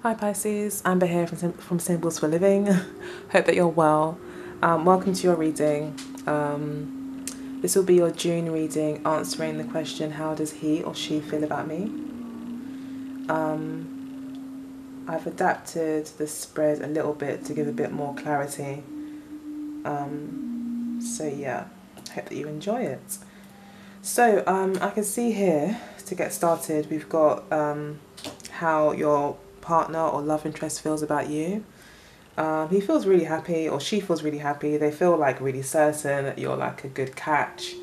Hi Pisces, Amber here from Symbols for Living. Hope that you're well. Welcome to your reading. This will be your June reading, answering the question, how does he or she feel about me? I've adapted the spread a little bit to give a bit more clarity. So yeah, hope that you enjoy it. So I can see here, to get started, we've got how your partner or love interest feels about you. He feels really happy, or she feels really happy. They feel like really certain that you're like a good catch.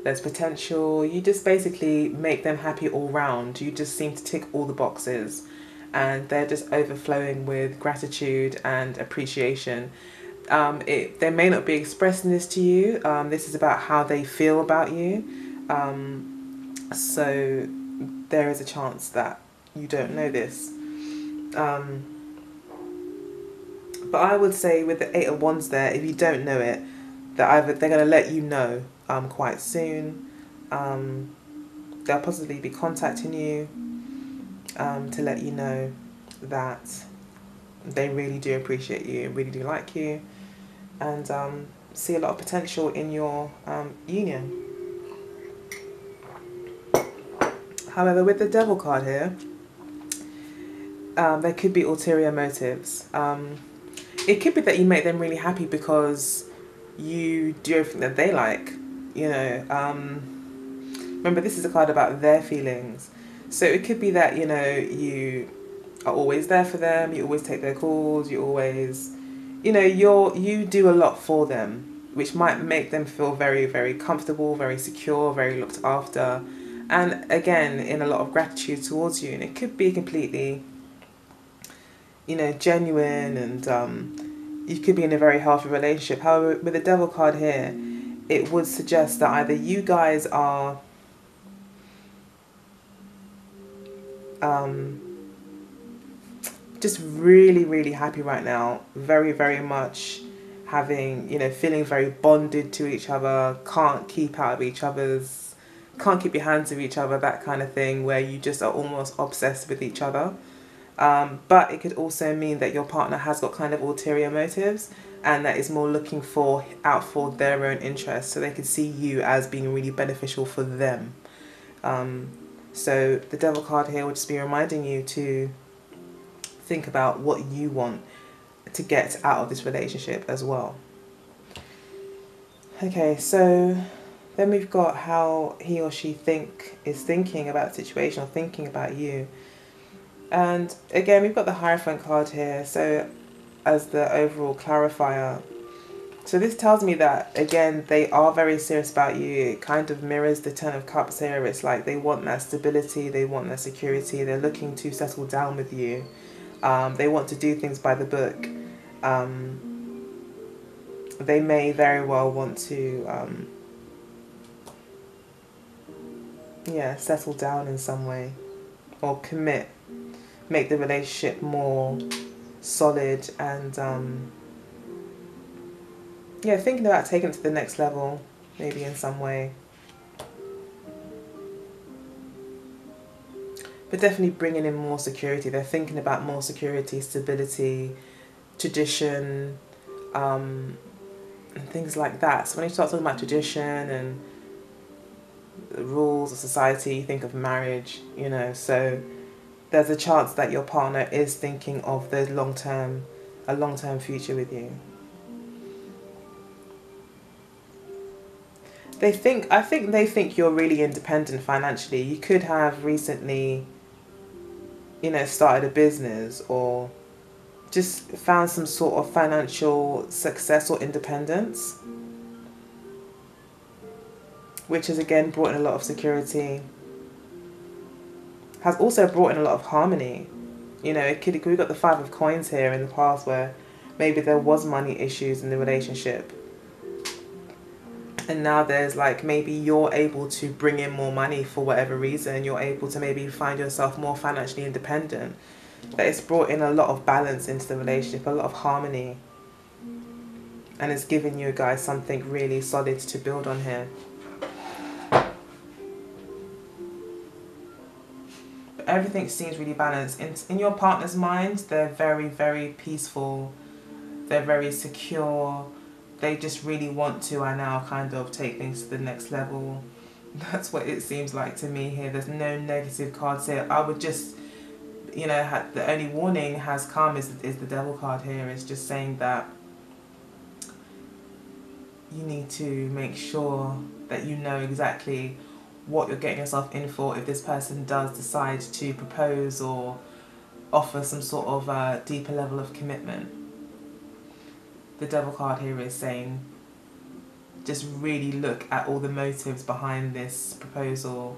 There's potential. You just basically make them happy all round. You just seem to tick all the boxes, and they're just overflowing with gratitude and appreciation. They may not be expressing this to you. This is about how they feel about you. So there is a chance that you don't know this. But I would say with the Eight of Wands there, if you don't know it, that either they're going to let you know quite soon. They'll possibly be contacting you to let you know that they really do appreciate you, really do like you, and see a lot of potential in your union. However, with the Devil card here, there could be ulterior motives. It could be that you make them really happy because you do everything that they like. Remember, this is a card about their feelings. So it could be that, you are always there for them, you always take their calls, you always, you do a lot for them, which might make them feel very, very comfortable, very secure, very looked after. And again, in a lot of gratitude towards you. And it could be completely, genuine, and you could be in a very healthy relationship. However, with the Devil card here, it would suggest that either you guys are just really, really happy right now, very, very much having, feeling very bonded to each other, can't keep your hands of each other, that kind of thing, where you just are almost obsessed with each other. But it could also mean that your partner has got kind of ulterior motives, and that is more looking out for their own interests, so they can see you as being really beneficial for them. So the Devil card here would just be reminding you to think about what you want to get out of this relationship as well. Okay, so then we've got how he or she is thinking about the situation, or thinking about you. And again, we've got the Hierophant card here, so as the overall clarifier. So this tells me that, again, they are very serious about you. It kind of mirrors the Ten of Cups here. It's like they want that stability, they want that security, they're looking to settle down with you. They want to do things by the book. They may very well want to settle down in some way, or commit, make the relationship more solid, and thinking about taking it to the next level, maybe in some way. But definitely bringing in more security. They're thinking about more security, stability, tradition, and things like that. So when you start talking about tradition and the rules of society, you think of marriage, so there's a chance that your partner is thinking of a long-term future with you. I think they think you're really independent financially. You could have recently, started a business, or just found some sort of financial success or independence, which has again brought in a lot of security, has also brought in a lot of harmony. We've got the Five of Coins here in the past, where maybe there was money issues in the relationship, and now there's like, maybe you're able to bring in more money for whatever reason. You're able to maybe find yourself more financially independent. That it's brought in a lot of balance into the relationship, a lot of harmony, and it's given you guys something really solid to build on here. everything seems really balanced. In your partner's mind, they're very, very peaceful. They're very secure. They just really want to, I now kind of take things to the next level. That's what it seems like to me here. There's no negative cards here. I would just, you know, the only warning has come is the devil card here. It's just saying that you need to make sure that you know exactly what you're getting yourself in for if this person does decide to propose or offer some sort of deeper level of commitment. The devil card here is saying just really look at all the motives behind this proposal.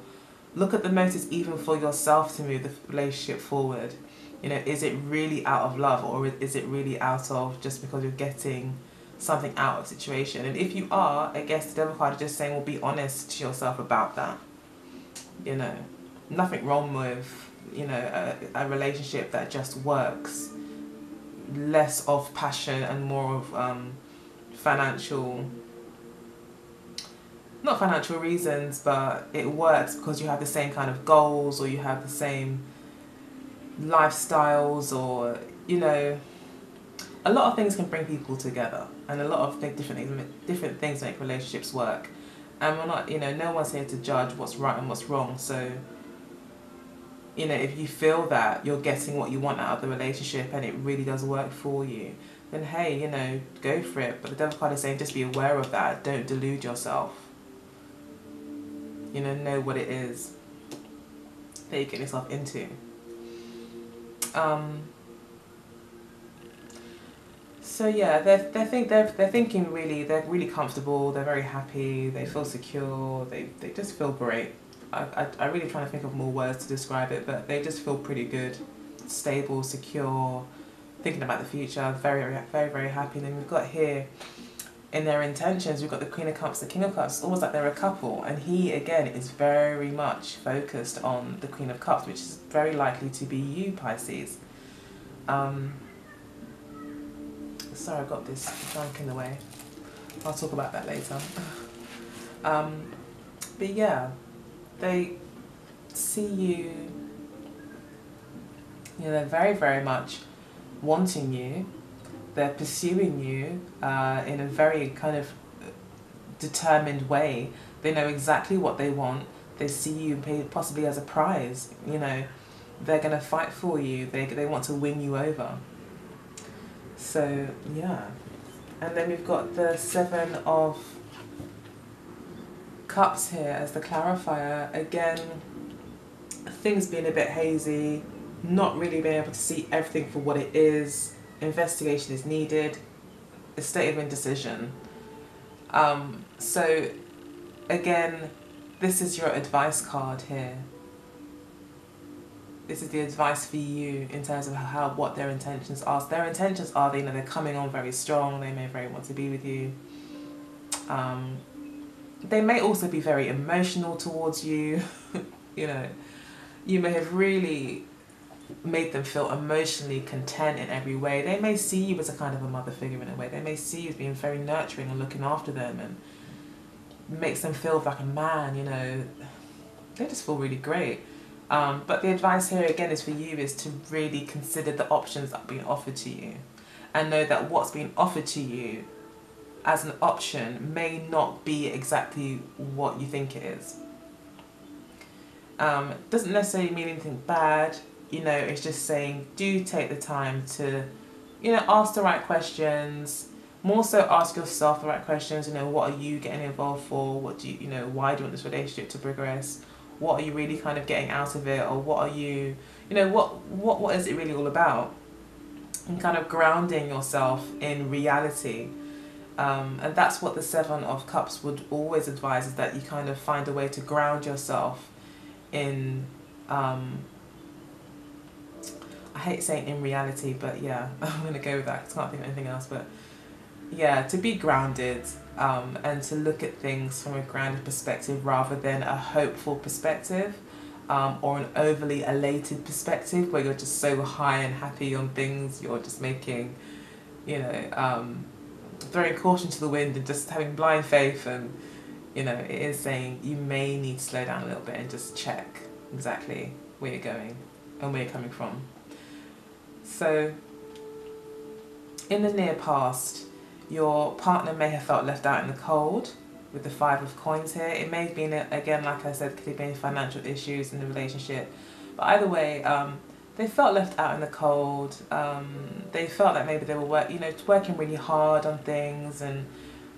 Look at the motives even for yourself to move the relationship forward. You know, is it really out of love, or is it really out of just because you're getting something out of situation? And if you are, I guess the devil card is just saying, well, be honest to yourself about that. You know, nothing wrong with, you know, a relationship that just works. Less of passion and more of financial, not financial reasons, but it works because you have the same kind of goals, or you have the same lifestyles, or, you know, a lot of things can bring people together, and a lot of different things make relationships work. And we're not, you know, no one's here to judge what's right and what's wrong. So, you know, if you feel that you're getting what you want out of the relationship and it really does work for you, then hey, you know, go for it. But the devil card is saying just be aware of that. Don't delude yourself. You know what it is that you get yourself into. So yeah, they're thinking really, they're really comfortable, they're very happy, they feel secure, they just feel great. I really trying to think of more words to describe it, but they just feel pretty good, stable, secure, thinking about the future, very, very, very, very happy. And then we've got here, in their intentions, we've got the Queen of Cups, the King of Cups, almost like they're a couple. And he, again, is very much focused on the Queen of Cups, which is very likely to be you, Pisces. Sorry, I've got this drunk in the way. I'll talk about that later. But yeah, they see you, you know, they're very, very much wanting you. They're pursuing you in a very kind of determined way. They know exactly what they want. They see you possibly as a prize. You know, they're going to fight for you. They want to win you over. So yeah, and then we've got the Seven of Cups here as the clarifier. Again, things being a bit hazy, not really being able to see everything for what it is. Investigation is needed, a state of indecision. So again, this is your advice card here. This is the advice for you in terms of what their intentions are. So their intentions are, you know, they're coming on very strong. They may very want to be with you. They may also be very emotional towards you. You know, you may have really made them feel emotionally content in every way. They may see you as a kind of a mother figure in a way. They may see you as being very nurturing and looking after them, and makes them feel like a man, you know. They just feel really great. But the advice here again is for you is to really consider the options that are being offered to you, and know that what's being offered to you as an option may not be exactly what you think it is. Doesn't necessarily mean anything bad, you know, it's just saying do take the time to, you know, ask the right questions. More so ask yourself the right questions, you know, what are you getting involved for? What do you know, why do you want this relationship to progress? What are you really kind of getting out of it? Or what are you, you know, what is it really all about? And kind of grounding yourself in reality. And that's what the Seven of Cups would always advise, is that you kind of find a way to ground yourself in, I hate saying in reality, but yeah, I'm going to go with that. I can't think of anything else, but yeah, to be grounded and to look at things from a grounded perspective rather than a hopeful perspective or an overly elated perspective where you're just so high and happy on things, you're just making, you know, throwing caution to the wind and just having blind faith. And, you know, it is saying you may need to slow down a little bit and just check exactly where you're going. and where you're coming from. So in the near past, your partner may have felt left out in the cold with the 5 of coins here. It may have been, again, like I said, could have been financial issues in the relationship. But either way, they felt left out in the cold. They felt that maybe they were working really hard on things and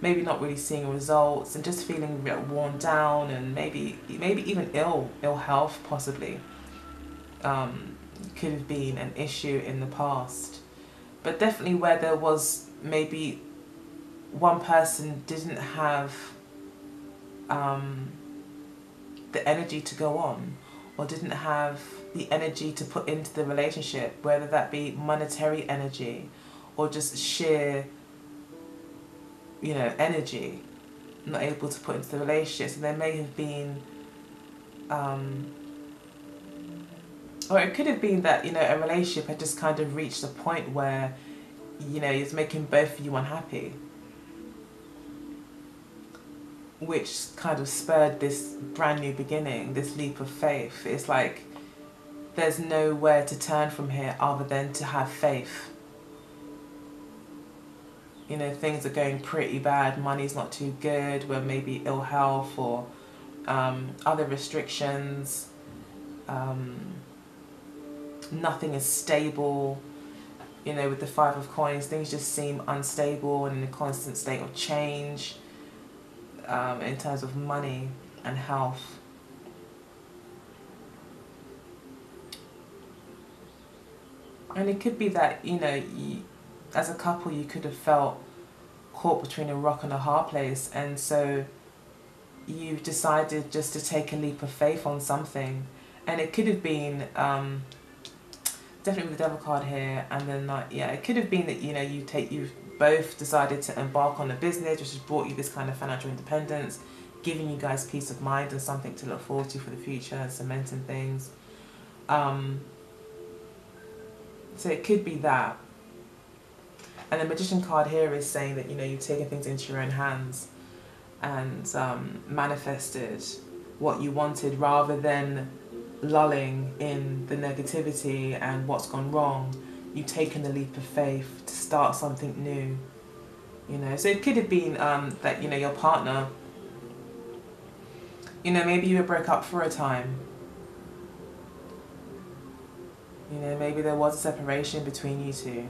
maybe not really seeing results and just feeling a bit worn down, and maybe even ill health possibly could have been an issue in the past. But definitely where there was maybe one person didn't have the energy to go on, or didn't have the energy to put into the relationship, whether that be monetary energy or just sheer, energy, not able to put into the relationship. So there may have been, or it could have been that, a relationship had just kind of reached a point where, it's making both of you unhappy, which kind of spurred this brand new beginning, this leap of faith. It's like there's nowhere to turn from here other than to have faith. Things are going pretty bad, money's not too good, we're maybe ill health or other restrictions, nothing is stable. With the 5 of coins, things just seem unstable and in a constant state of change in terms of money and health. And it could be that, as a couple, you could have felt caught between a rock and a hard place, and so you've decided just to take a leap of faith on something. And it could have been definitely with the Devil card here, and then it could have been that you've both decided to embark on a business which has brought you this kind of financial independence, giving you guys peace of mind and something to look forward to for the future, and cementing things. So it could be that. And the Magician card here is saying that you've taken things into your own hands and manifested what you wanted, rather than lulling in the negativity and what's gone wrong. You've taken the leap of faith to start something new. So it could have been that your partner, maybe you were broke up for a time. Maybe there was a separation between you two.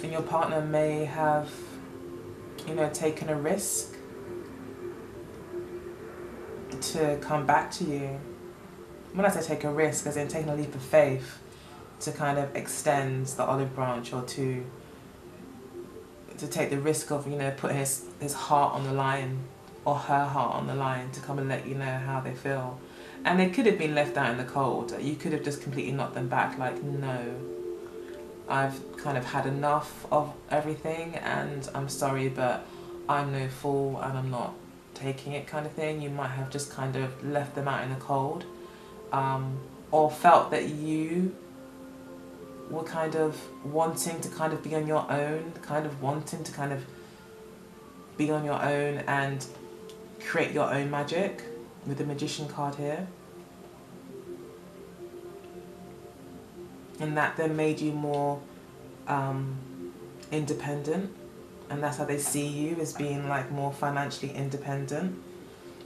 And your partner may have, taken a risk to come back to you. When I say take a risk, as in taking a leap of faith to kind of extend the olive branch, or to take the risk of, putting his heart on the line, or her heart on the line, to come and let you know how they feel. And they could have been left out in the cold. You could have just completely knocked them back, like, no, I've kind of had enough of everything, and I'm sorry, but I'm no fool and I'm not taking it, kind of thing. You might have just kind of left them out in the cold, or felt that you were kind of wanting to kind of be on your own, and create your own magic with the Magician card here. And that then made you more independent, and that's how they see you, as being like more financially independent.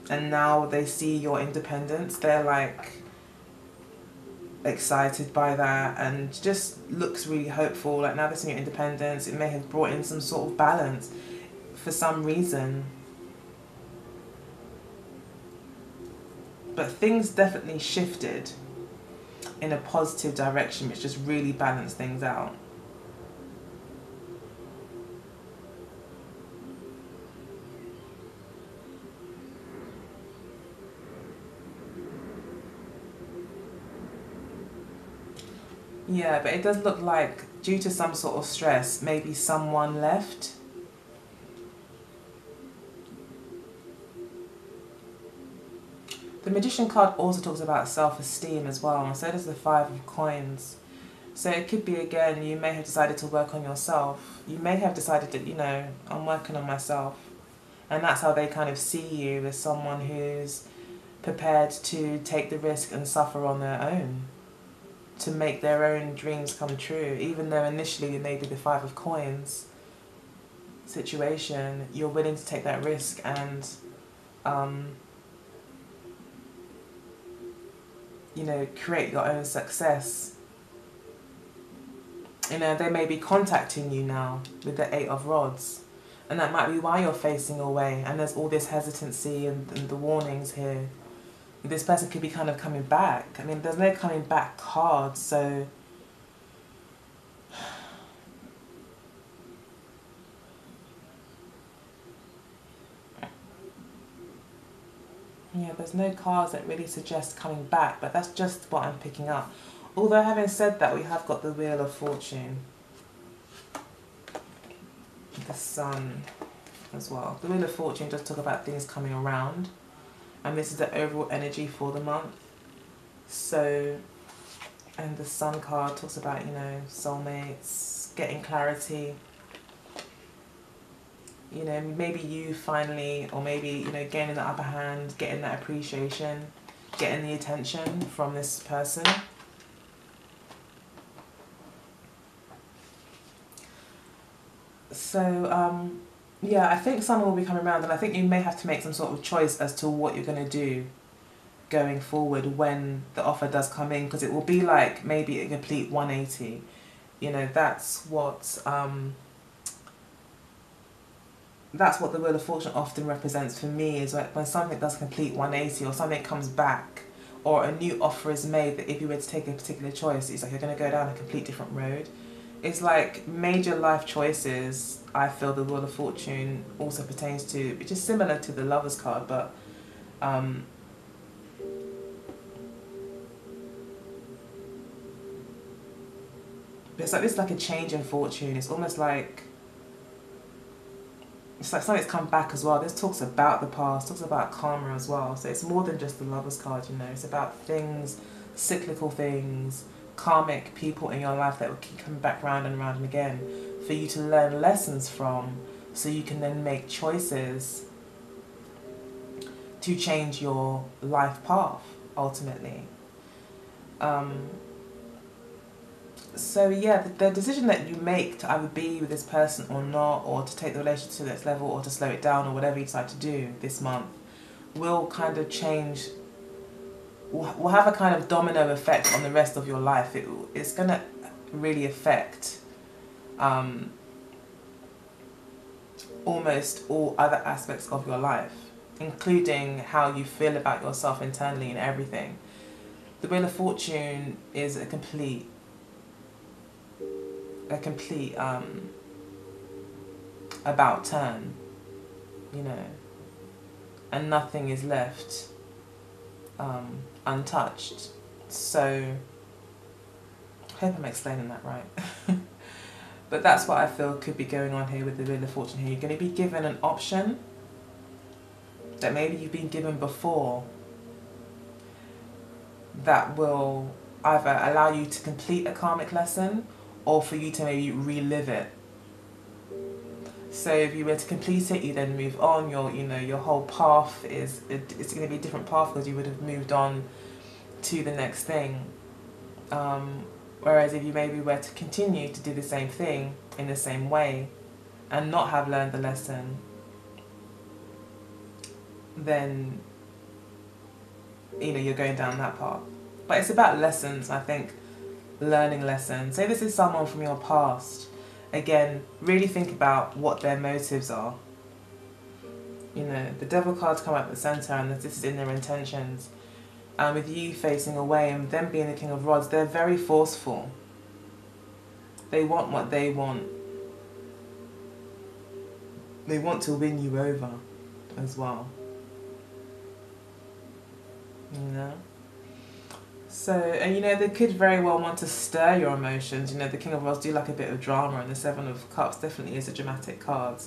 And now they see your independence, they're like excited by that, and just looks really hopeful. Like, now they're seeing your independence, it may have brought in some sort of balance for some reason. But things definitely shifted in a positive direction, which just really balanced things out. Yeah, but it does look like, due to some sort of stress, maybe someone left. The Magician card also talks about self-esteem as well, and so does the 5 of coins. So it could be, again, you may have decided to work on yourself. You may have decided that, I'm working on myself. And that's how they kind of see you, as someone who's prepared to take the risk and suffer on their own, to make their own dreams come true. Even though initially maybe the Five of Coins situation, you're willing to take that risk and you know, create your own success. You know, they may be contacting you now with the Eight of Rods, and that might be why you're facing away, and there's all this hesitancy and the warnings here. This person could be kind of coming back. I mean, there's no coming back card, so yeah, there's no cards that really suggest coming back, but that's just what I'm picking up. Although having said that, we have got the Wheel of Fortune, the Sun as well. The Wheel of Fortune does talk about things coming around, and this is the overall energy for the month. So, and the Sun card talks about, you know, soulmates, getting clarity. You know, maybe you finally, or maybe, you know, gaining the upper hand, getting that appreciation, getting the attention from this person. So, yeah, I think someone will be coming around, and I think you may have to make some sort of choice as to what you're going to do going forward when the offer does come in, because it will be like maybe a complete 180. You know, that's what the Wheel of Fortune often represents for me, is like when something does a complete 180, or something comes back, or a new offer is made, that if you were to take a particular choice, it's like you're going to go down a complete different road. It's like major life choices, I feel the Wheel of Fortune also pertains to, which is similar to the Lover's card, but it's like this, like a change in fortune. It's almost like, it's like something's come back as well. This talks about the past, talks about karma as well. So it's more than just the Lover's card, you know. It's about things, cyclical things, karmic people in your life that will keep coming back round and round and again, for you to learn lessons from, so you can then make choices to change your life path, ultimately. So yeah, the decision that you make to either be with this person or not, or to take the relationship to the next level, or to slow it down, or whatever you decide to do this month, will kind of change, will have a kind of domino effect on the rest of your life. It's going to really affect almost all other aspects of your life, including how you feel about yourself internally and everything. The Wheel of Fortune is a complete about turn, you know, and nothing is left untouched. So I hope I'm explaining that right. But that's what I feel could be going on here with the Wheel of Fortune here. You're going to be given an option that maybe you've been given before, that will either allow you to complete a karmic lesson, or for you to maybe relive it. So if you were to complete it, you then move on. Your whole path it's going to be a different path, because you would have moved on to the next thing. Whereas if you maybe were to continue to do the same thing in the same way and not have learned the lesson, then you're going down that path. But it's about lessons, I think. Learning lessons. Say this is someone from your past. Again, really think about what their motives are. You know, the Devil cards come up at the centre, and this is in their intentions. And with you facing away and them being the King of Rods, they're very forceful. They want what they want. They want to win you over as well. You know? So, and they could very well want to stir your emotions. The King of Rods do like a bit of drama, and the Seven of Cups definitely is a dramatic card.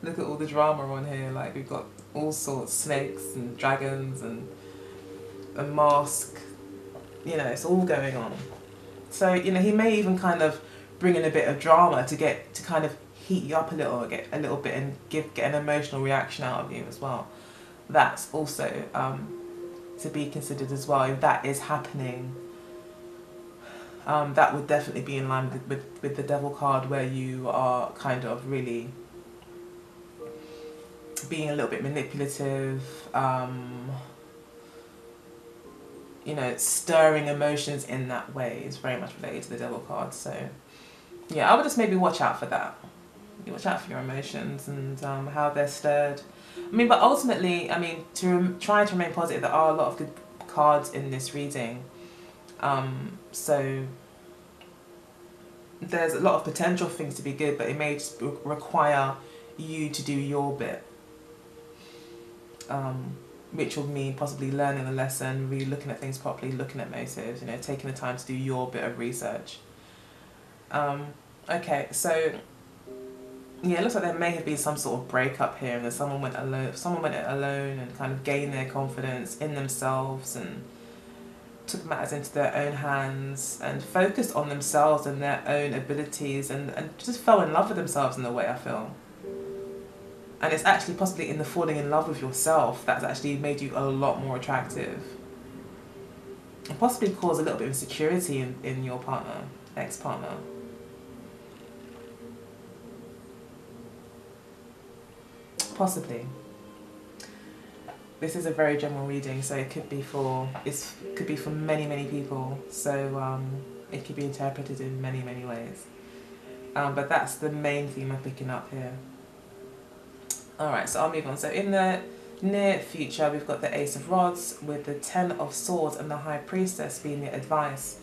Look at all the drama on here. Like, we've got all sorts, snakes and dragons and a mask. It's all going on. So, he may even kind of bring in a bit of drama to kind of heat you up a little, get a little bit, and get an emotional reaction out of you as well. That's also to be considered as well. If that is happening, that would definitely be in line with the devil card, where you are kind of really being a little bit manipulative, you know, stirring emotions in that way is very much related to the devil card. So yeah, I would just maybe watch out for that. You watch out for your emotions and how they're stirred. I mean, but ultimately, I mean, try to remain positive. There are a lot of good cards in this reading. So there's a lot of potential things to be good, but it may just require you to do your bit. Which will mean possibly learning a lesson, really looking at things properly, looking at motives, you know, taking the time to do your bit of research. Okay, so yeah, it looks like there may have been some sort of breakup here, and that someone went alone and kind of gained their confidence in themselves and took matters into their own hands and focused on themselves and their own abilities and just fell in love with themselves in a way, I feel. And it's actually possibly in the falling in love with yourself that's actually made you a lot more attractive. And possibly cause a little bit of insecurity in your partner, ex-partner. Possibly. This is a very general reading, so it could be for many people. So it could be interpreted in many ways. But that's the main theme I'm picking up here. Alright, so I'll move on. So in the near future, we've got the Ace of Rods with the Ten of Swords and the High Priestess being the advice.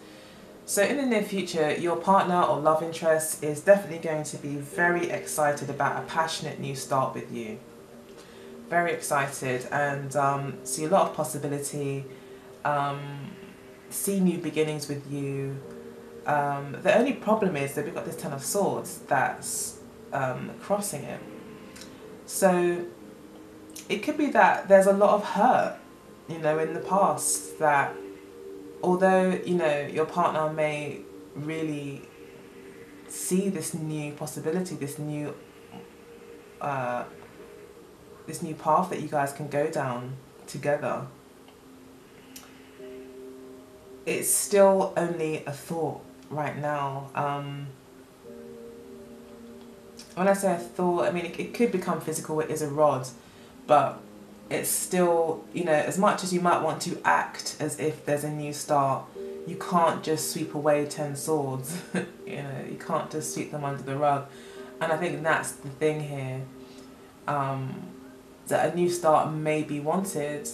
So in the near future, your partner or love interest is definitely going to be very excited about a passionate new start with you. Very excited, and see a lot of possibility, see new beginnings with you. The only problem is that we've got this Ten of Swords that's crossing it. So it could be that there's a lot of hurt, you know, in the past, that although, you know, your partner may really see this new possibility, this new path that you guys can go down together, it's still only a thought right now. When I say a thought, I mean it could become physical. It is a rod, but it's still, you know, as much as you might want to act as if there's a new start, you can't just sweep away 10 swords. You know, you can't just sweep them under the rug. And I think that's the thing here, that a new start may be wanted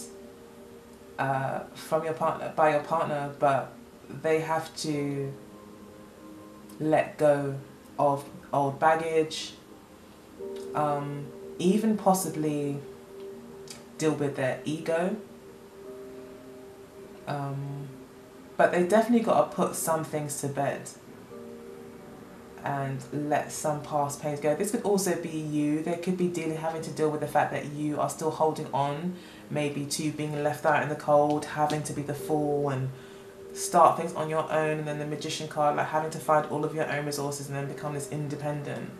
from your partner, by your partner, but they have to let go of old baggage, even possibly deal with their ego, but they definitely got to put some things to bed and let some past pains go. This could also be you. They could be having to deal with the fact that you are still holding on, maybe to being left out in the cold, having to be the fool and start things on your own, and then the Magician card, like having to find all of your own resources and then become this independent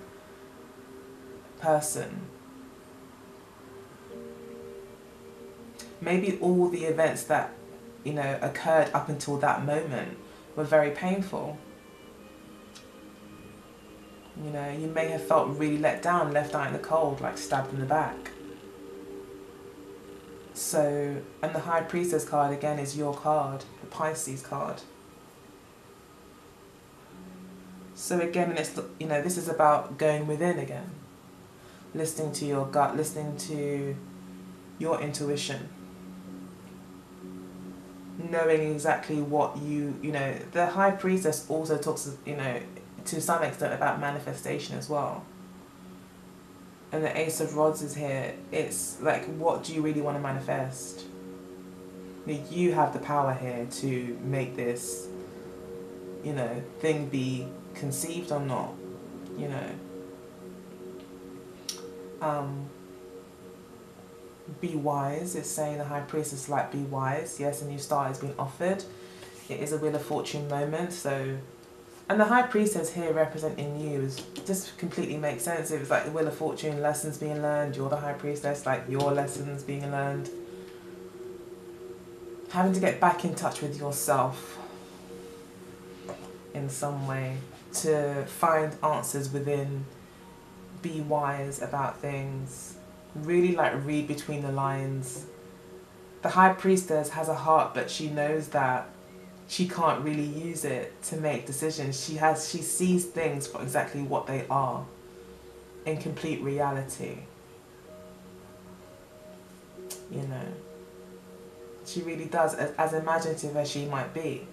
person. Maybe all the events that, you know, occurred up until that moment were very painful. You know, you may have felt really let down, left out in the cold, like stabbed in the back. So, and the High Priestess card again is your card, the Pisces card. So again, it's, you know, this is about going within again, listening to your gut, listening to your intuition, knowing exactly what you know. The High Priestess also talks, you know, to some extent about manifestation as well. And the Ace of Rods is here. It's like, what do you really want to manifest? You have the power here to make this, you know, thing be conceived or not, you know. Be wise. It's saying the High Priestess, like, be wise. Yes, a new start has been offered. It is a Wheel of Fortune moment, so And the High Priestess here representing you is just completely makes sense. It was like the Wheel of Fortune, lessons being learned. You're the High Priestess, like your lessons being learned. Having to get back in touch with yourself in some way to find answers within, be wise about things, really like read between the lines. The High Priestess has a heart, but she knows that she can't really use it to make decisions. She sees things for exactly what they are in complete reality. You know, she really does, as imaginative as she might be.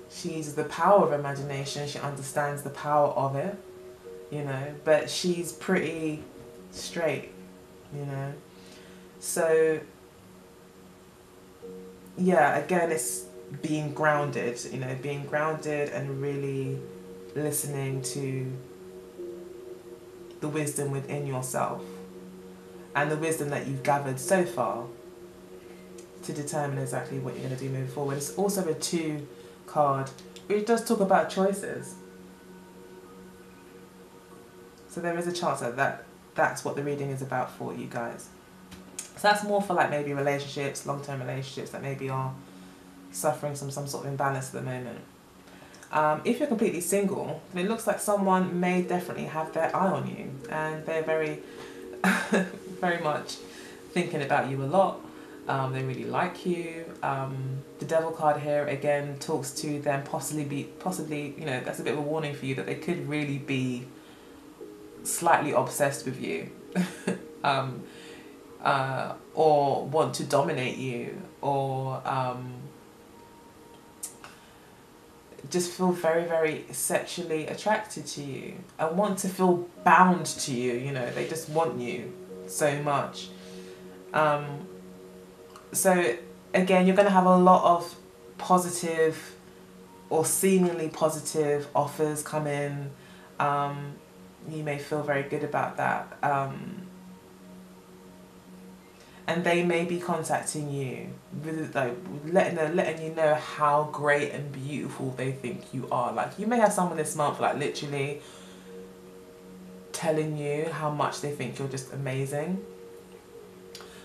She uses the power of imagination, she understands the power of it, you know, but she's pretty straight, you know. So yeah, again, it's being grounded, you know, being grounded and really listening to the wisdom within yourself and the wisdom that you've gathered so far to determine exactly what you're going to do moving forward. It's also a 2 card, which does talk about choices. So there is a chance that that's what the reading is about for you guys. So that's more for like maybe relationships, long-term relationships that maybe are suffering some sort of imbalance at the moment. If you're completely single, then it looks like someone may definitely have their eye on you, and they're very, very much thinking about you a lot. They really like you. The Devil card here again talks to them possibly, you know, that's a bit of a warning for you that they could really be slightly obsessed with you. Or want to dominate you, or just feel very, very sexually attracted to you and want to feel bound to you, you know, they just want you so much. So again, you're going to have a lot of positive or seemingly positive offers come in. You may feel very good about that. And they may be contacting you, with, like, letting you know how great and beautiful they think you are. Like, you may have someone this month, like, literally telling you how much they think you're just amazing.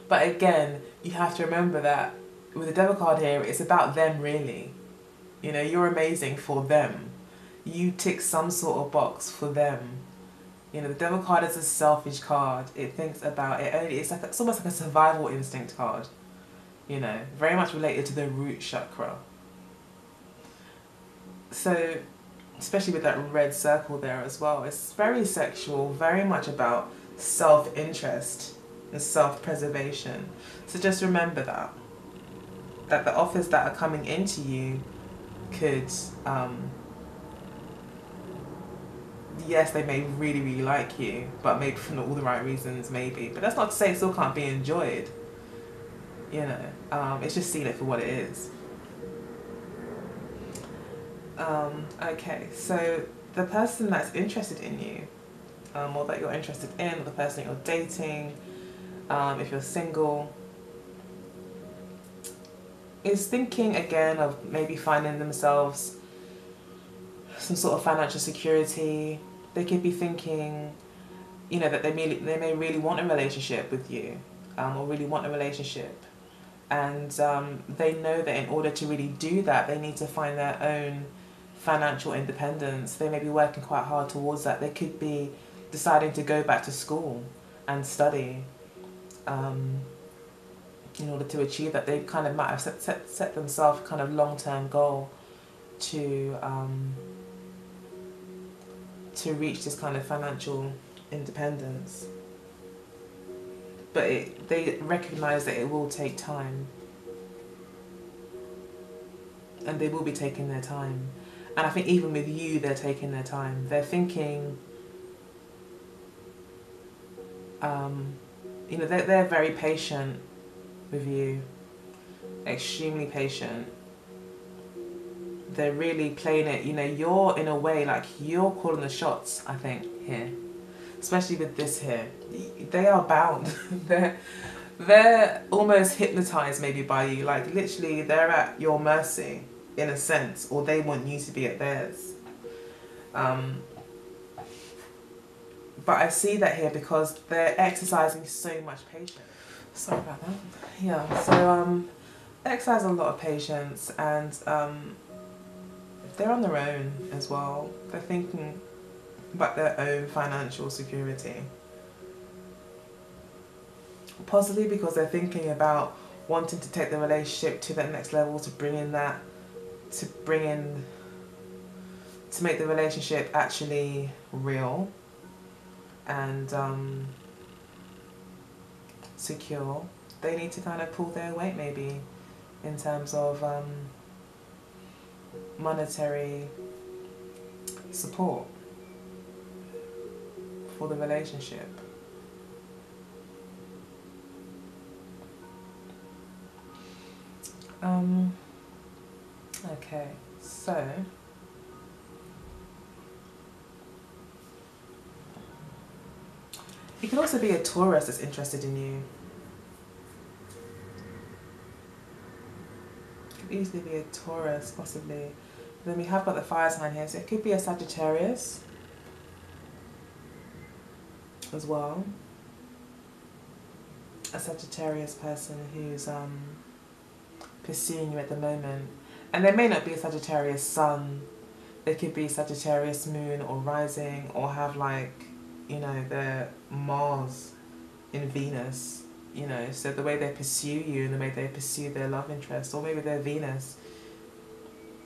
But again, you have to remember that with the Devil card here, it's about them really. You know, you're amazing for them. You tick some sort of box for them. You know, the Devil card is a selfish card. It thinks about it only. It's almost like a survival instinct card. You know, very much related to the root chakra. So, especially with that red circle there as well, it's very sexual, very much about self-interest and self-preservation. So just remember that the offers that are coming into you could, yes, they may really, really like you, but maybe for not all the right reasons, maybe. But that's not to say it still can't be enjoyed. You know, it's just seeing it for what it is. Okay, so the person that's interested in you, or that you're interested in, or the person that you're dating, if you're single, is thinking again of maybe finding themselves some sort of financial security. They could be thinking, you know, that they may really want a relationship with you, or really want a relationship. And they know that in order to really do that, they need to find their own financial independence. They may be working quite hard towards that. They could be deciding to go back to school and study in order to achieve that. They kind of might have set themselves a kind of long-term goal to reach this kind of financial independence. But they recognise that it will take time. And they will be taking their time. And I think even with you, they're taking their time. They're thinking, you know, they're very patient with you. Extremely patient. They're really playing it, you know, you're in a way, like, you're calling the shots, I think, here. Especially with this here. They are bound. They're almost hypnotized maybe by you. Like, literally, they're at your mercy. in a sense, or they want you to be at theirs. But I see that here because they're exercising so much patience. Sorry about that. Yeah, so exercise a lot of patience, and they're on their own as well. They're thinking about their own financial security. Possibly because they're thinking about wanting to take the relationship to that next level, to make the relationship actually real and secure. They need to kind of pull their weight maybe in terms of monetary support for the relationship. Okay, so it could also be a Taurus that's interested in you. It could easily be a Taurus, possibly. Then we have got the fire sign here, so it could be a Sagittarius as well. A Sagittarius person who's pursuing you at the moment. And there may not be a Sagittarius sun. There could be Sagittarius moon or rising, or have like, you know, their Mars in Venus, you know, so the way they pursue you and the way they pursue their love interest, or maybe their Venus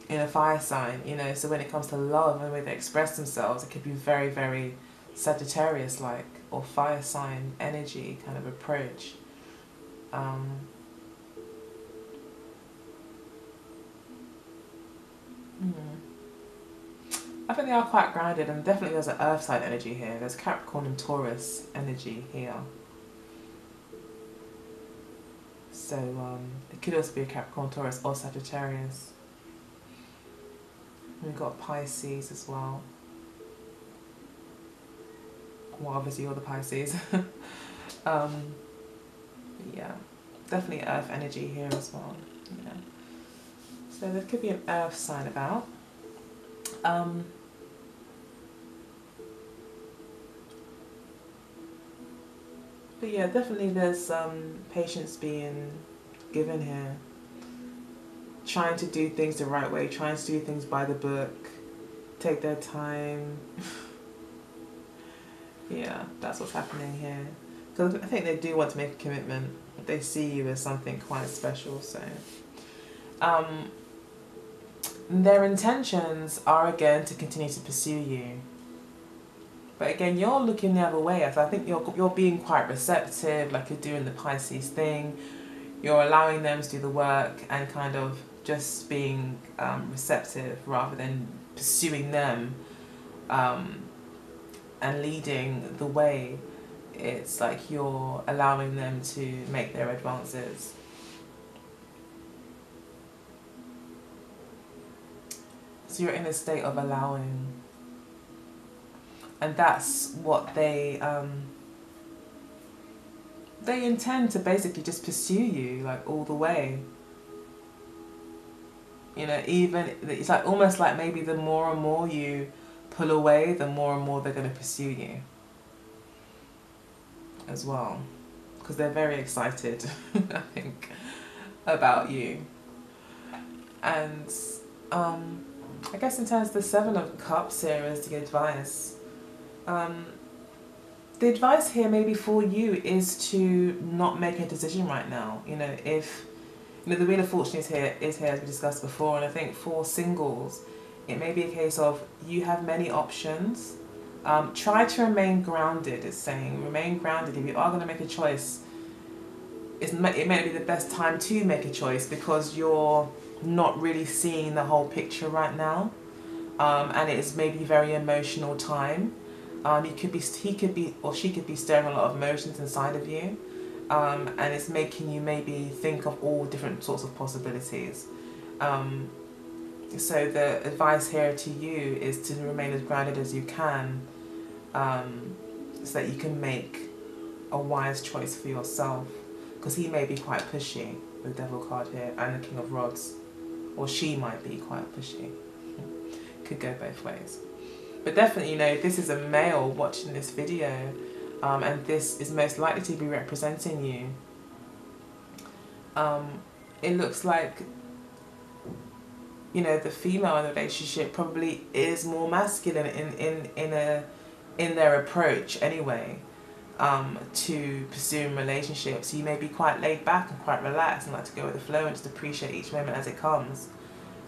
in a fire sign, you know, so when it comes to love and the way they express themselves, it could be very, very Sagittarius-like or fire sign energy kind of approach. I think they are quite grounded, and definitely there's an earth sign energy here. There's Capricorn and Taurus energy here. So it could also be a Capricorn, Taurus or Sagittarius. And we've got Pisces as well. Well, obviously you're the Pisces. Yeah, definitely earth energy here as well. Yeah. So there could be an earth sign about. But yeah, definitely there's patience being given here. Trying to do things the right way, trying to do things by the book, take their time. Yeah, that's what's happening here. Because I think they do want to make a commitment. They see you as something quite special, so. Their intentions are again to continue to pursue you. But again, you're looking the other way. I think you're being quite receptive, like you're doing the Pisces thing. You're allowing them to do the work and kind of just being receptive rather than pursuing them and leading the way. It's like you're allowing them to make their advances. So you're in a state of allowing. And that's what they intend to basically just pursue you, like, all the way. You know, even, it's like almost like maybe the more and more you pull away, the more and more they're going to pursue you as well. Because they're very excited, I think, about you. And I guess in terms of the Seven of Cups here is the advice. The advice here maybe for you is to not make a decision right now. You know, if you know the Wheel of Fortune is here as we discussed before, and I think for singles, it may be a case of you have many options. Try to remain grounded. It's saying remain grounded. If you are going to make a choice, it may be the best time to make a choice because you're not really seeing the whole picture right now, and it is maybe a very emotional time. He could be or she could be stirring a lot of emotions inside of you, and it's making you maybe think of all different sorts of possibilities. So the advice here to you is to remain as grounded as you can, so that you can make a wise choice for yourself, because he may be quite pushy with Devil card here and the King of Rods. or she might be quite pushy. Could go both ways. But definitely, you know, this is a male watching this video, and this is most likely to be representing you. It looks like, you know, the female in the relationship probably is more masculine in their approach anyway, to pursuing relationships. You may be quite laid back and quite relaxed and like to go with the flow and just appreciate each moment as it comes.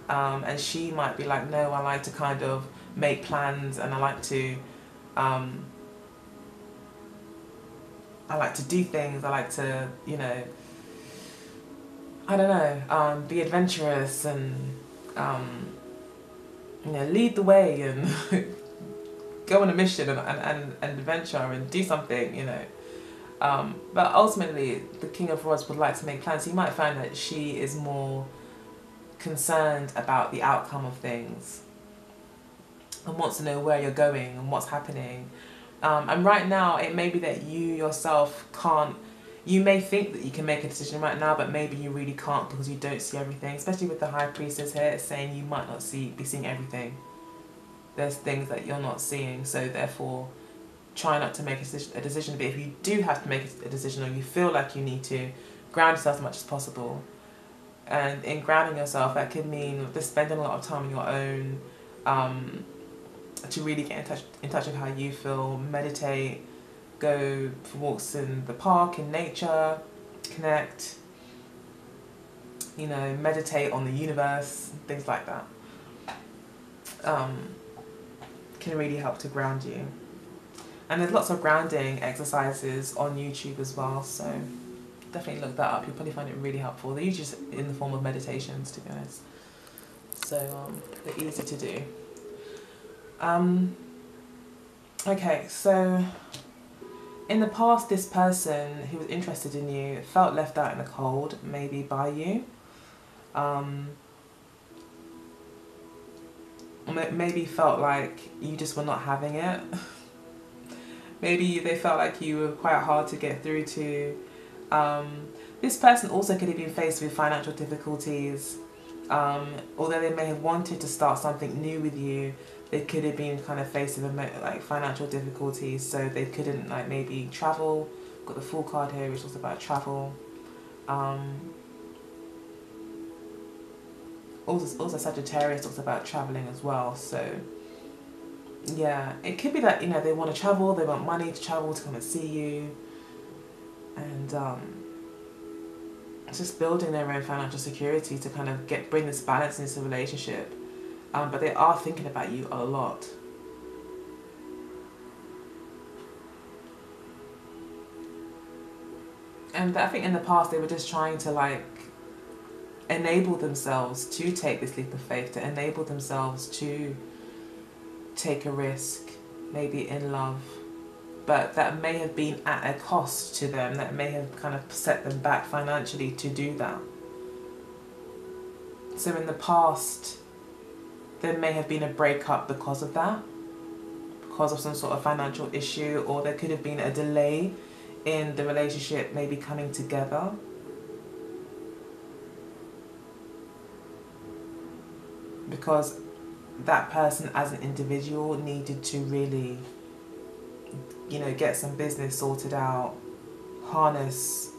And she might be like, no, I like to kind of make plans, and I like to do things. I like to, you know, I don't know, be adventurous and you know, lead the way and go on a mission and adventure and do something, you know. But ultimately, the King of Rods would like to make plans. So you might find that she is more concerned about the outcome of things and wants to know where you're going and what's happening. And right now, it may be that you yourself can't, you may think that you can make a decision right now, but maybe you really can't because you don't see everything. Especially with the High Priestess here, it's saying you might not be seeing everything. There's things that you're not seeing, so therefore try not to make a decision. But if you do have to make a decision, or you feel like you need to, ground yourself as much as possible. And in grounding yourself, that could mean just spending a lot of time on your own, to really get in touch with how you feel. Meditate, go for walks in the park, in nature, connect, you know, meditate on the universe, things like that. Can really help to ground you. And there's lots of grounding exercises on YouTube as well, so definitely look that up. You'll probably find it really helpful. They're usually just in the form of meditations, to be honest. So they're easy to do. Okay, so in the past, this person who was interested in you felt left out in the cold, maybe by you. Maybe felt like you just were not having it. Maybe they felt like you were quite hard to get through to. This person also could have been faced with financial difficulties. Although they may have wanted to start something new with you, they could have been kind of faced with like financial difficulties, so they couldn't like maybe travel. Got the Fool card here, which was about travel. Also Sagittarius talks about traveling as well, so yeah, it could be that, you know, they want to travel, they want money to travel to come and see you, and it's just building their own financial security to kind of bring this balance into the relationship. But they are thinking about you a lot. And I think in the past they were just trying to like enable themselves to take this leap of faith, to enable themselves to take a risk, maybe in love. But that may have been at a cost to them, that may have kind of set them back financially to do that. So in the past, there may have been a breakup because of that, because of some sort of financial issue, or there could have been a delay in the relationship maybe coming together. Because that person as an individual needed to really, you know, get some business sorted out, harness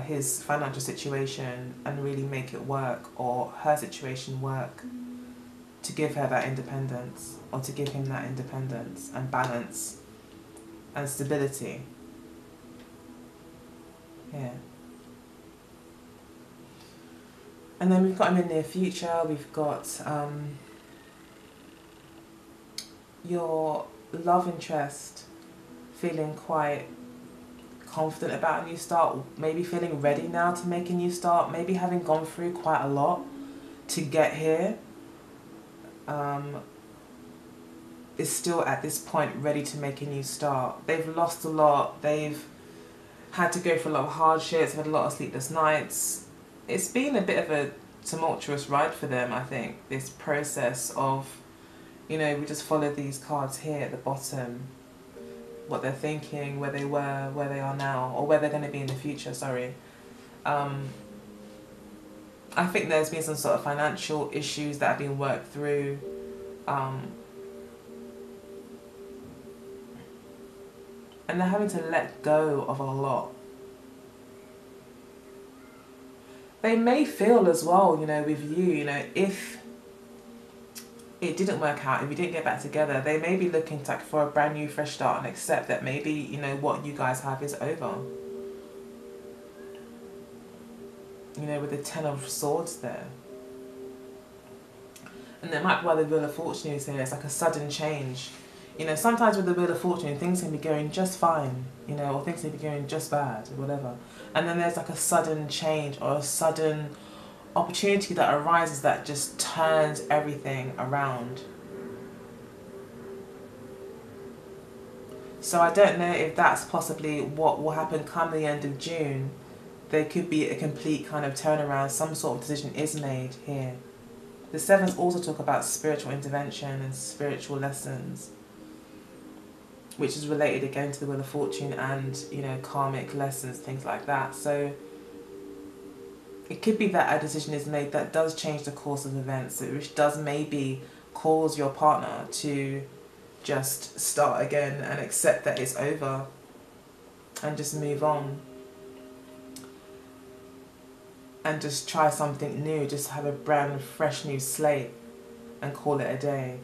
his financial situation and really make it work, or her situation work, to give her that independence, or to give him that independence and balance and stability. Yeah. And then we've got him in the near future. We've got your love interest feeling quite confident about a new start, maybe feeling ready now to make a new start, maybe having gone through quite a lot to get here, is still at this point ready to make a new start. They've lost a lot, they've had to go through a lot of hardships, had a lot of sleepless nights. It's been a bit of a tumultuous ride for them, I think, this process of, you know, we just follow these cards here at the bottom, what they're thinking, where they were, where they are now, or where they're going to be in the future, sorry. I think there's been some sort of financial issues that have been worked through. And they're having to let go of a lot. They may feel as well, you know, with you, you know, if it didn't work out, if you didn't get back together, they may be looking to, for a brand new fresh start and accept that maybe, you know, what you guys have is over. You know, with the Ten of Swords there. And that might be why the Wheel of Fortune is here. It's like a sudden change. You know, sometimes with the Wheel of Fortune, things can be going just fine, you know, or things can be going just bad, or whatever. And then there's like a sudden change or a sudden opportunity that arises that just turns everything around. So I don't know if that's possibly what will happen come the end of June. There could be a complete kind of turnaround. Some sort of decision is made here. The Sevens also talk about spiritual intervention and spiritual lessons, which is related again to the Wheel of Fortune and, you know, karmic lessons, things like that. So it could be that a decision is made that does change the course of events, which does maybe cause your partner to just start again and accept that it's over and just move on. And just try something new, just have a brand fresh new slate and call it a day.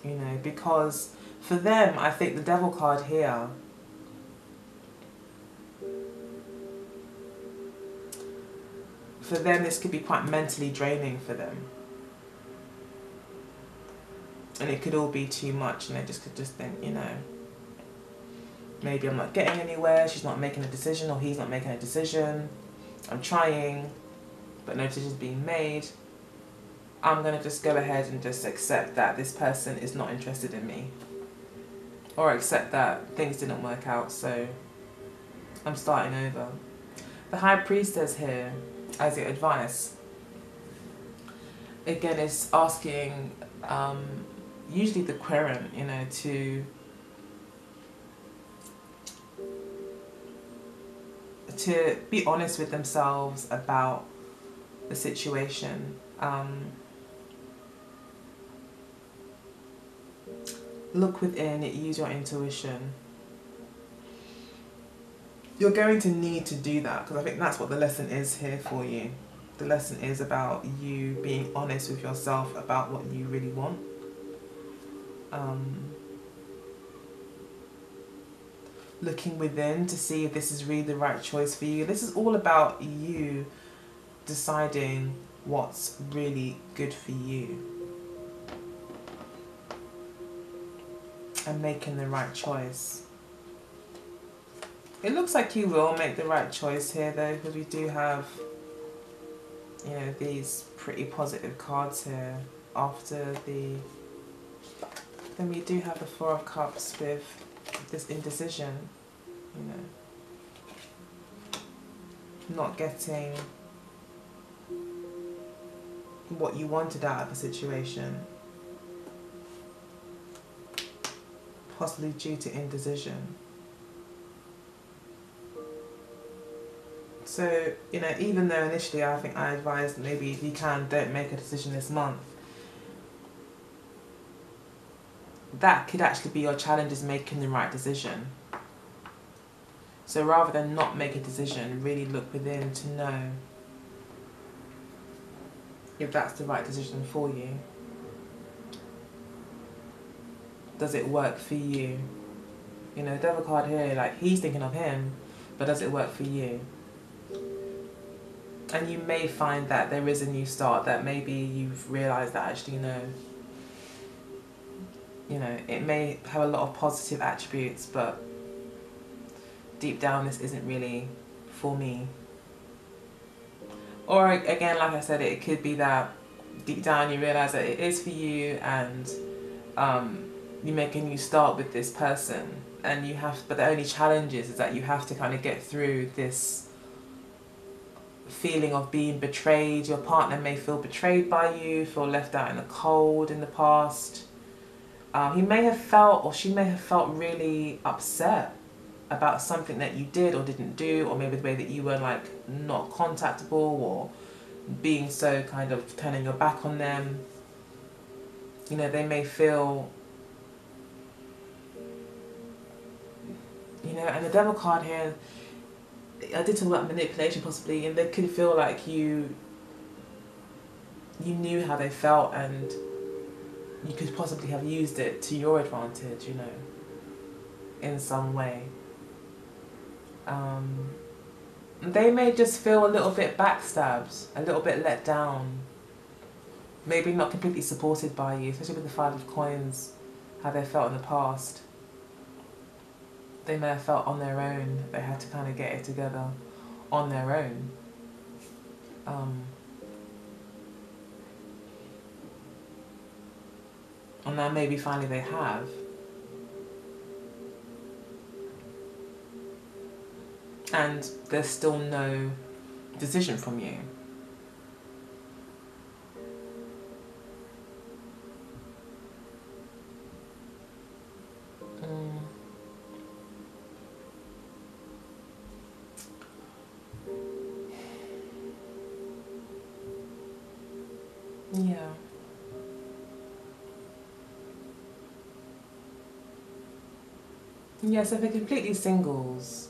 You know, because for them, I think the Devil card here, for them this could be quite mentally draining for them. And it could all be too much, and they just could just think, you know, maybe I'm not getting anywhere, she's not making a decision, or he's not making a decision. I'm trying, but no decision's being made. I'm going to just go ahead and just accept that this person is not interested in me. Or accept that things didn't work out, so I'm starting over. The High Priestess here, as your advice, again is asking, usually the querent, you know, to be honest with themselves about the situation. Look within, use your intuition. You're going to need to do that, because I think that's what the lesson is here for you. The lesson is about you being honest with yourself about what you really want. Looking within to see if this is really the right choice for you. This is all about you deciding what's really good for you and making the right choice. It looks like you will make the right choice here though, because we do have, you know, these pretty positive cards here after the, then we do have the Four of Cups with this indecision, you know, not getting what you wanted out of the situation, possibly due to indecision. So, you know, even though initially I think I advised maybe if you can, don't make a decision this month, that could actually be your challenge, is making the right decision. So rather than not make a decision, really look within to know if that's the right decision for you. Does it work for you? You know, Devil card here, like he's thinking of him, but does it work for you? And you may find that there is a new start, that maybe you've realised that actually no, you know, it may have a lot of positive attributes, but deep down this isn't really for me. Or again, like I said, it could be that deep down you realise that it is for you, and you make a new start with this person, and you have, but the only challenge is that you have to kind of get through this feeling of being betrayed. Your partner may feel betrayed by you, feel left out in the cold in the past. He may have felt, or she may have felt really upset about something that you did or didn't do, or maybe the way that you were like not contactable, or being so kind of turning your back on them. You know, they may feel, you know, and the devil card here, I did talk about manipulation possibly, and they could feel like you knew how they felt and you could possibly have used it to your advantage, you know, in some way. They may just feel a little bit backstabbed, a little bit let down, maybe not completely supported by you, especially with the Five of Coins, how they felt in the past. They may have felt on their own, they had to kind of get it together on their own. And now maybe finally they have. And there's still no decision from you. Yeah. Yeah, so if they're completely singles,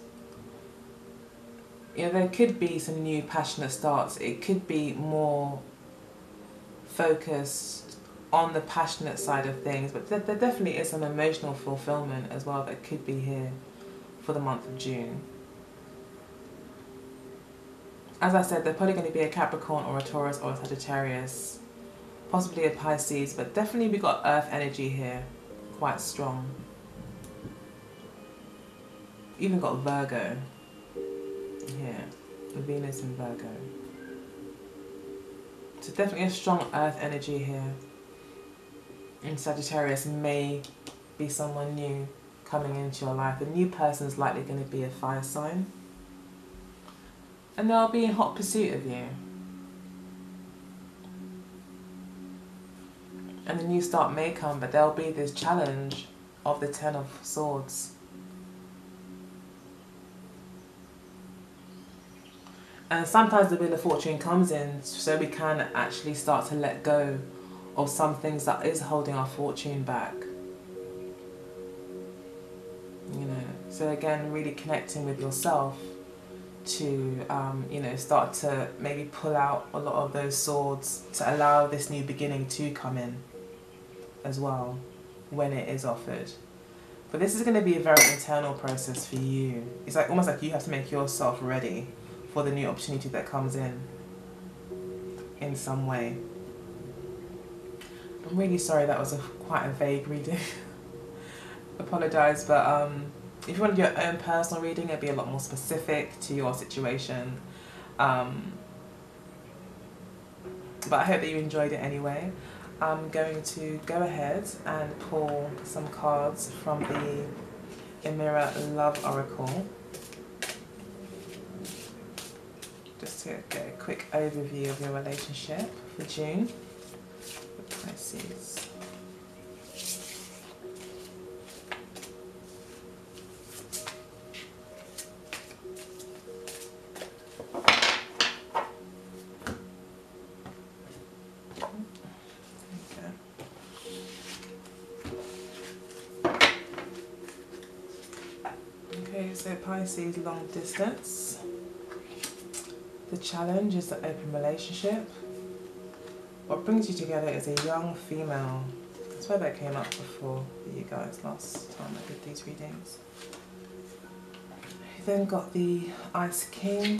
you know, there could be some new passionate starts. It could be more focused on the passionate side of things, but there definitely is some emotional fulfillment as well that could be here for the month of June. As I said, they're probably going to be a Capricorn or a Taurus or a Sagittarius, possibly a Pisces, but definitely we got Earth energy here, quite strong. Even got Virgo here, Venus in Virgo. So definitely a strong Earth energy here. And Sagittarius may be someone new coming into your life. The new person is likely going to be a fire sign. And they'll be in hot pursuit of you. And the new start may come, but there'll be this challenge of the Ten of Swords. And sometimes the Wheel of Fortune comes in so we can actually start to let go of some things that is holding our fortune back. You know, so again, really connecting with yourself to, you know, start to maybe pull out a lot of those swords to allow this new beginning to come in as well when it is offered. But this is going to be a very internal process for you. It's like almost like you have to make yourself ready for the new opportunity that comes in some way. I'm really sorry that was quite a vague reading. Apologise, but if you wanted your own personal reading, it'd be a lot more specific to your situation. But I hope that you enjoyed it anyway. I'm going to go ahead and pull some cards from the Emira Love Oracle. Just to get a quick overview of your relationship for June with Pisces. Okay, so Pisces, long distance. The challenge is the open relationship. What brings you together is a young female. That's why that came up before for you guys last time I did these readings. You then got the Ice King.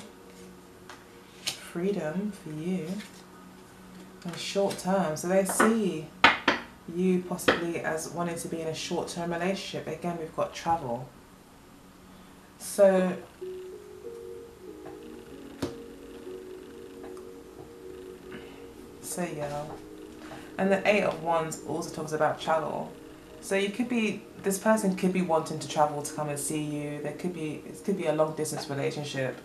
Freedom for you. And short term. So they see you possibly as wanting to be in a short term relationship. Again, we've got travel. So yeah, and the Eight of Wands also talks about travel. So you could be, this person could be wanting to travel to come and see you. It could be a long distance relationship,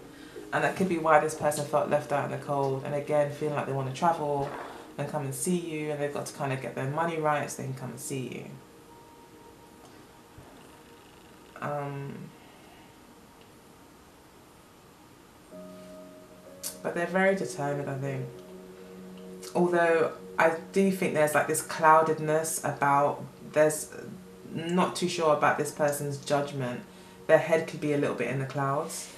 and that could be why this person felt left out in the cold. And again, feeling like they want to travel and come and see you, and they've got to kind of get their money right so they can come and see you. But they're very determined, I think. Although I do think there's like this cloudedness about, there's not too sure about this person's judgment. Their head could be a little bit in the clouds.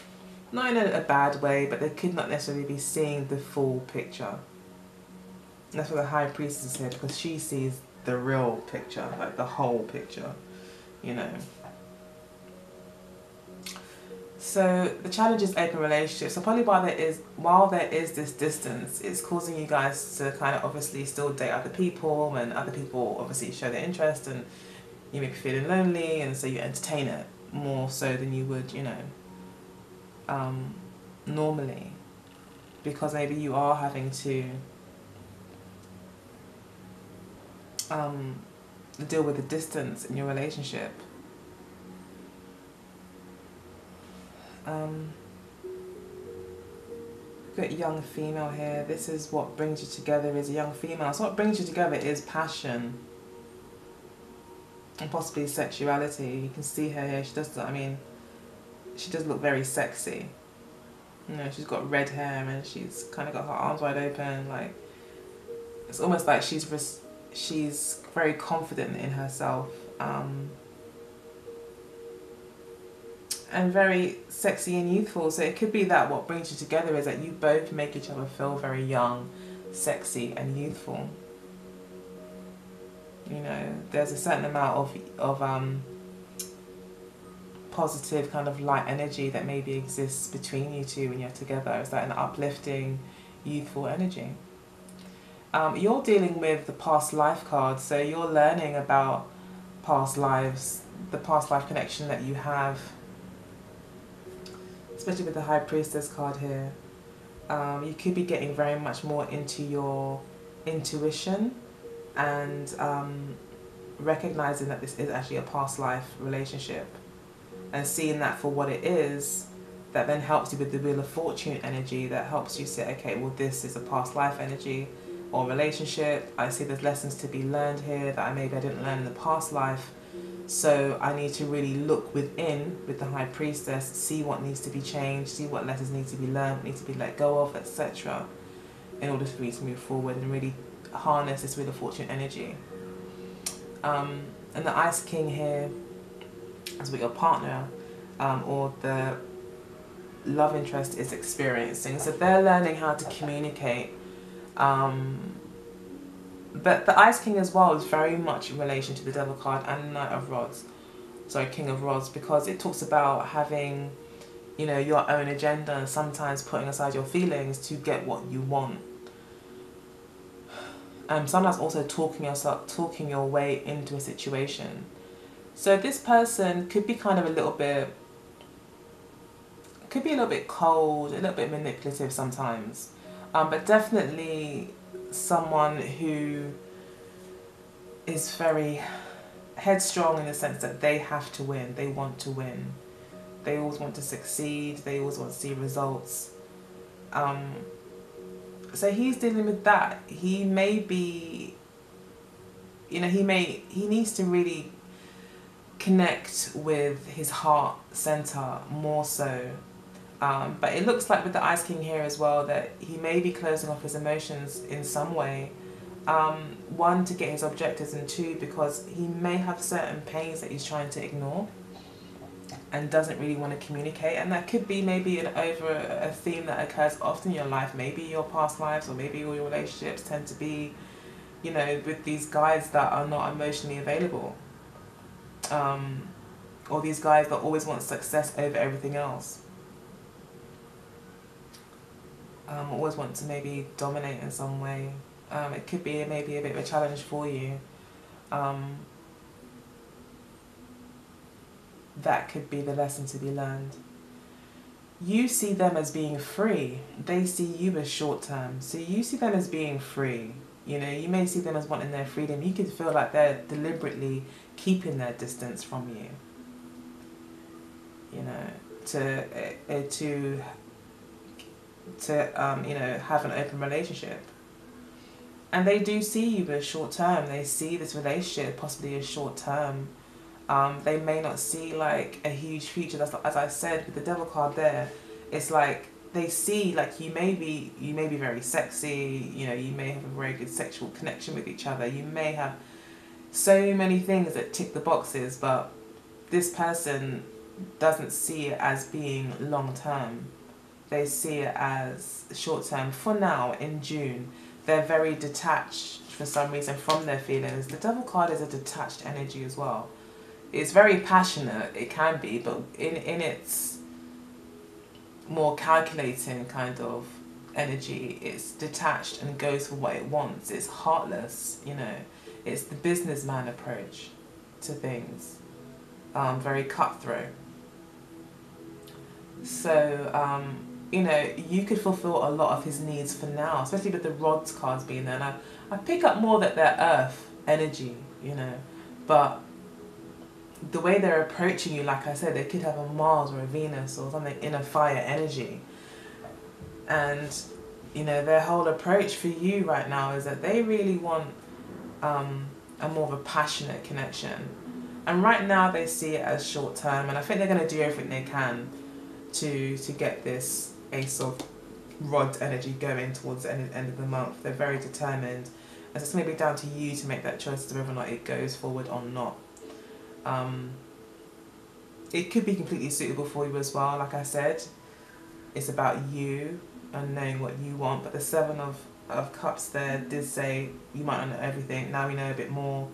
Not in a bad way, but they could not necessarily be seeing the full picture. And that's what the High Priestess is here, because she sees the real picture, like the whole picture, you know. So the challenge is open relationships. So probably while there is this distance, it's causing you guys to kind of obviously still date other people, and other people obviously show their interest, and you may be feeling lonely, and so you entertain it more so than you would, you know, normally, because maybe you are having to deal with the distance in your relationship. We've got young female here. This is what brings you together, is a young female. So what brings you together is passion and possibly sexuality. You can see her here. She does, I mean, she does look very sexy. You know, she's got red hair and she's kind of got her arms wide open. Like, it's almost like she's very confident in herself. And very sexy and youthful. So it could be that what brings you together is that you both make each other feel very young, sexy and youthful. You know, there's a certain amount of positive kind of light energy that maybe exists between you two when you're together. It's like an uplifting, youthful energy. You're dealing with the past life card, so you're learning about past lives, the past life connection that you have. Especially with the High Priestess card here, you could be getting very much more into your intuition and recognizing that this is actually a past life relationship, and seeing that for what it is. That then helps you with the Wheel of Fortune energy, that helps you say, okay, well, this is a past life energy or relationship. I see there's lessons to be learned here that maybe I didn't learn in the past life. So I need to really look within with the High Priestess, see what needs to be changed, see what lessons need to be learned, need to be let go of, etc. in order for me to move forward and really harness this Wheel of Fortune energy. And the Ice King here is what your partner or the love interest is experiencing. So they're learning how to communicate. But the Ice King as well is very much in relation to the Devil card and Knight of Rods. Sorry, King of Rods, because it talks about having, you know, your own agenda and sometimes putting aside your feelings to get what you want. Sometimes also talking your way into a situation. So this person could be kind of a little bit cold, a little bit manipulative sometimes, but definitely someone who is very headstrong in the sense that they have to win, they want to win, they always want to succeed, they always want to see results. So he's dealing with that. He may be, you know, he needs to really connect with his heart center more so. But it looks like with the Ice King here as well that he may be closing off his emotions in some way. One, to get his objectives, and two, because he may have certain pains that he's trying to ignore and doesn't really want to communicate. And that could be maybe over a theme that occurs often in your life. Maybe your past lives or maybe all your relationships tend to be, you know, with these guys that are not emotionally available. Or these guys that always want success over everything else. Always want to maybe dominate in some way. It could be maybe a bit of a challenge for you. That could be the lesson to be learned. You see them as being free. They see you as short term. So you see them as being free. You know, you may see them as wanting their freedom. You could feel like they're deliberately keeping their distance from you. You know, to you know, have an open relationship. And they do see you as short term. They see this relationship possibly as short term. They may not see like a huge future. That's, as I said with the Devil card there, it's like they see like you may be very sexy, you know, you may have a very good sexual connection with each other, you may have so many things that tick the boxes, but this person doesn't see it as being long term. They see it as short term. For now, in June, they're very detached for some reason from their feelings. The Devil card is a detached energy as well. It's very passionate, it can be, but in its more calculating kind of energy, it's detached and goes for what it wants. It's heartless, you know. It's the businessman approach to things. Very cutthroat. So, you know, you could fulfill a lot of his needs for now, especially with the rods cards being there. And I pick up more that they're earth energy, you know, but the way they're approaching you, like I said, they could have a Mars or a Venus or something in a fire energy. And, you know, their whole approach for you right now is that they really want a more of a passionate connection. And right now they see it as short term, and I think they're going to do everything they can to get this Ace of Rod energy going towards the end of the month. They're very determined. And so it's going to be down to you to make that choice as to whether or not it goes forward or not. It could be completely suitable for you as well. Like I said, it's about you and knowing what you want. But the Seven of Cups there did say you might not know everything. Now we know a bit more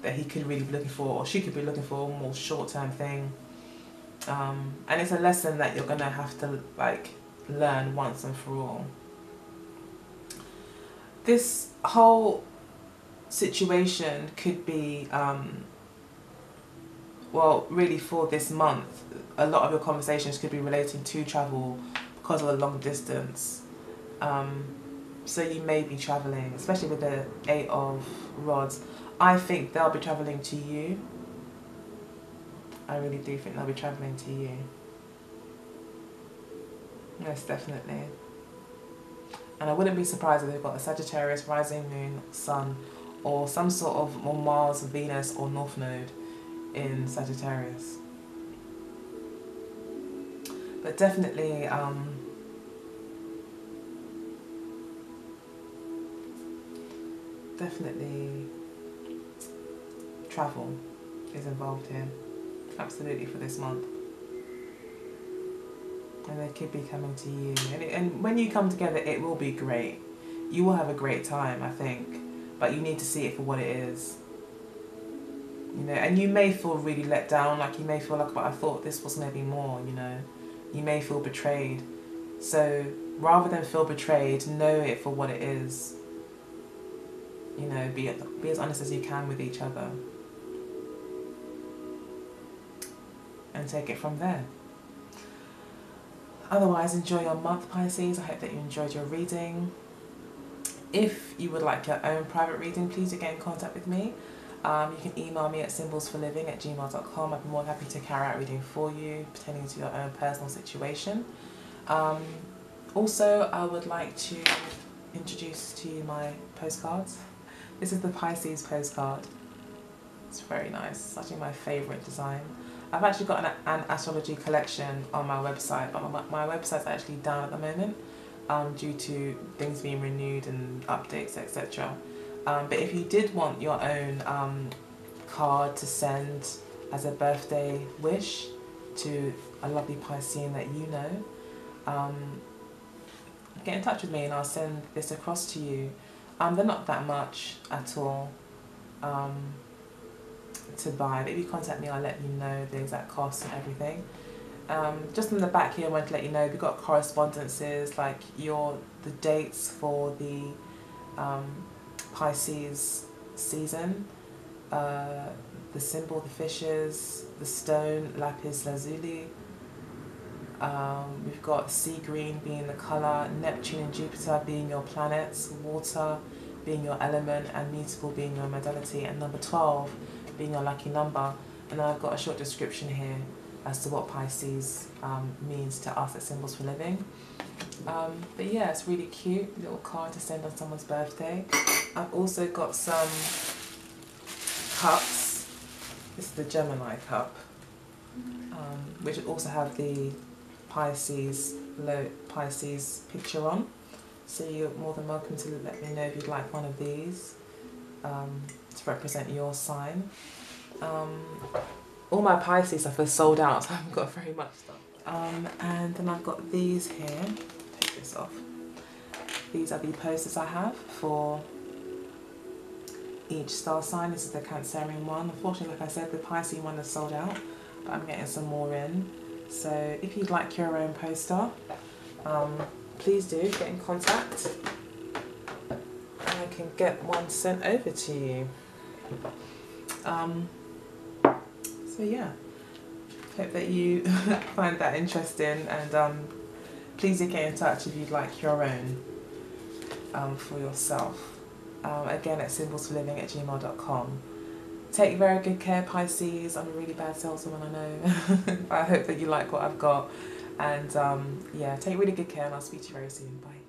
that he could really be looking for, or she could be looking for, a more short-term thing. And it's a lesson that you're gonna have to like learn once and for all. This whole situation could be well, really for this month, a lot of your conversations could be relating to travel because of the long distance. So you may be travelling, especially with the Eight of Rods. I think they'll be travelling to you. I really do think they'll be travelling to you. Yes, definitely. And I wouldn't be surprised if they've got a Sagittarius, rising moon, sun, or some sort of Mars, Venus, or North Node in Sagittarius. But definitely, definitely travel is involved here. Absolutely, for this month. And they could be coming to you. And when you come together, it will be great. You will have a great time, I think. But you need to see it for what it is. You know, and you may feel really let down. Like you may feel like, but I thought this was maybe more, you know. You may feel betrayed. So rather than feel betrayed, know it for what it is. You know, be as honest as you can with each other. And take it from there. Otherwise, enjoy your month, Pisces. I hope that you enjoyed your reading. If you would like your own private reading, please do get in contact with me. You can email me at symbolsforliving@gmail.com. I'd be more than happy to carry out reading for you, pertaining to your own personal situation. Also, I would like to introduce to you my postcards. This is the Pisces postcard. It's very nice. It's actually my favourite design. I've actually got an astrology collection on my website, but my website's actually down at the moment due to things being renewed and updates, etc. But if you did want your own card to send as a birthday wish to a lovely Piscean that you know, get in touch with me and I'll send this across to you. They're not that much at all to buy, but if you contact me, I'll let you know the exact cost and everything. Just in the back here, I want to let you know we've got correspondences like the dates for the Pisces season, the symbol, the fishes, the stone, lapis lazuli. We've got sea green being the colour, Neptune and Jupiter being your planets, water being your element, and mutable being your modality, and number 12 being your lucky number. And then I've got a short description here as to what Pisces means to us at Symbols for Living. But yeah, it's really cute, little card to send on someone's birthday. I've also got some cups. This is the Gemini cup, which also have the Pisces picture on. So you're more than welcome to let me know if you'd like one of these to represent your sign. All my Pisces stuff is sold out, so I haven't got very much stuff. And then I've got these here. Take this off. These are the posters I have for each star sign. This is the Cancerian one. Unfortunately, like I said, the Pisces one is sold out, but I'm getting some more in. So if you'd like your own poster, please do get in contact and I can get one sent over to you. So yeah, hope that you find that interesting, and please do get in touch if you'd like your own for yourself. Again, at symbolsforliving@gmail.com. Take very good care, Pisces. I'm a really bad saleswoman, I know. But I hope that you like what I've got. And yeah, take really good care, and I'll speak to you very soon. Bye.